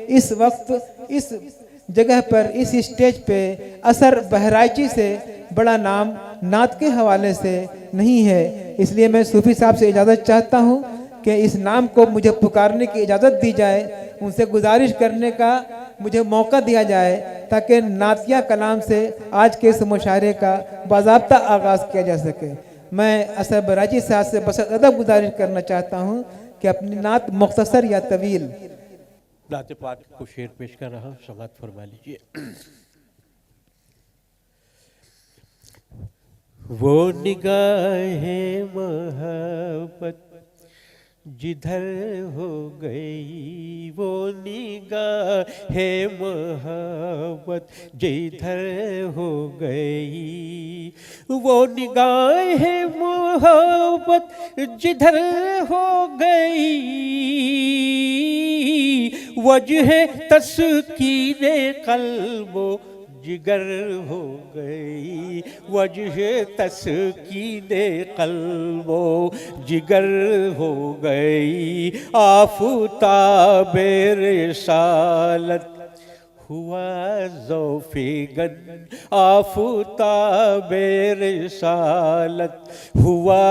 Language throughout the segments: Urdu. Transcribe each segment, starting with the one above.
اس وقت اس جگہ پر اس اسٹیج پہ اثر بہرائچی سے بڑا نام نعت کے حوالے سے نہیں ہے، اس لیے میں صوفی صاحب سے اجازت چاہتا ہوں کہ اس نام کو مجھے پکارنے کی اجازت دی جائے، ان سے گزارش کرنے کا مجھے موقع دیا جائے تاکہ نعتیہ کلام سے آج کے اس مشاعرے کا باضابطہ آغاز کیا جا سکے۔ میں اثر بہرائچی صاحب سے بس ادب گزارش کرنا چاہتا ہوں کہ اپنی نعت مختصر یا طویل نعت پاک کو شعر پیش کر رہا ہوں، سماعت فرما لیجیے۔ وہ نگاہ محبت جدھر ہو گئی، وہ نگاہ محبت جدھر ہو گئی، وہ نگاہ محبت جدھر ہو گئی، وجہ تسکین قلب و جگر ہو گئی، وجہ تسکین قلب و جگر ہو گئی، آفتاب رسالت ہوا ذوفگن، آفتاب رسالت ہوا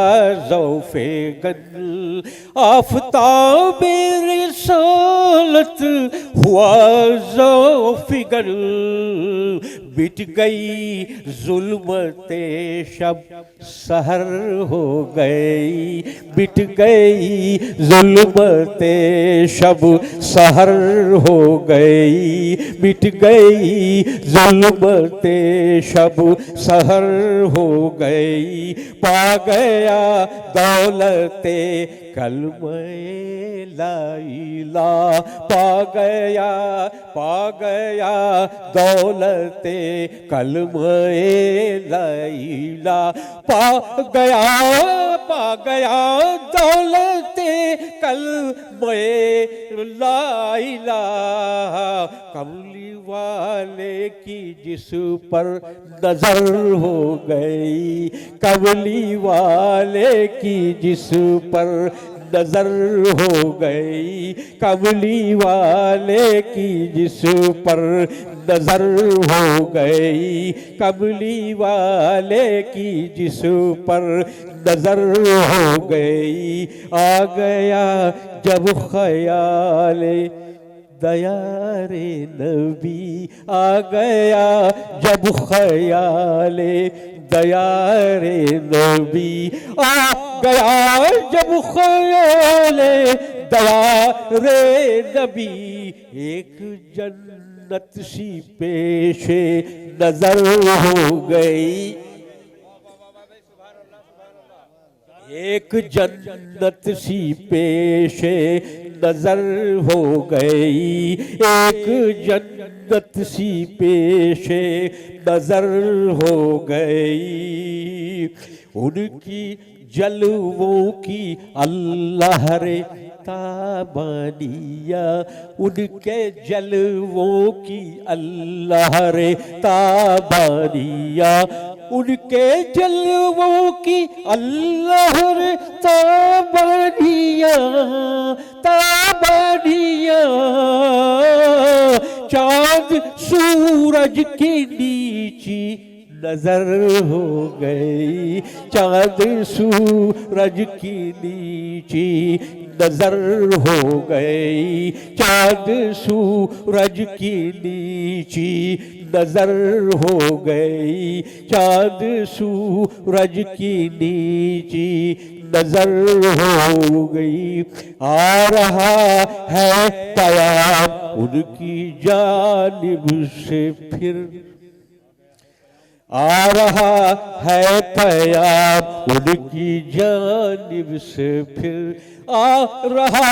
ذوفگن، آفتاب رسالت ہوا ذوفگن، بٹ گئی ظلمت شب سحر ہو گئی، بٹ گئی ظلمت شب سحر ہو گئی، مٹ گئی ظلمت شب سحر ہو گئی، پا گیا دولت کلمہ لا الہ، پا گیا دولت کلمہ لا الہ، پا گیا دولت کلمہ لا الہ، کملی والے کی جس پر نظر ہو گئی، کملی والے کی جس پر نظر ہو گئی، کملی والے کی جس پر نظر ہو گئی، کملی والے کی جس پر نظر ہو گئی، آ گیا جب خیال دیار نبی، آ گیا جب خیال دیار نبی، آ گیا جب خیال دیار نبی، ایک جنت سی پیش نظر ہو گئی، ایک جنت سی پیش نظر ہو گئی، ایک جنت سی پیش نظر ہو گئی، ان کی جلووں کی اللہ رے تابانیہ، ان کے جلووں کی اللہ رے تابانیہ، ان کے جلووں کی اللہ رے تابانیہ، تابانیہ، چاند سورج کی نیچی نظر ہو گئی، چاند سورج کی نیچی نظر ہو گئی، چاند سورج کی نیچی نظر ہو گئی، چاند سورج کی نیچی نظر ہو گئی، آ رہا ہے پیام ان کی جانب سے پھر، آ رہا ہے پیام ان کی جانب سے پھر، آ رہا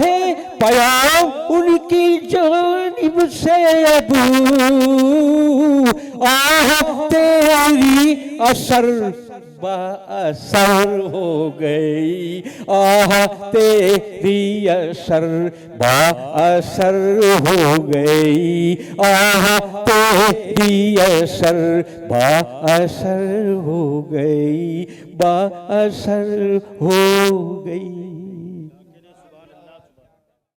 ہے پیام ان کی جانب سے اب، آہ تیری اثر با اثر ہو گئی، آہ تیری اثر با اثر ہو گئی، آہ تیری اثر با اثر ہو گئی، با اثر ہو گئی۔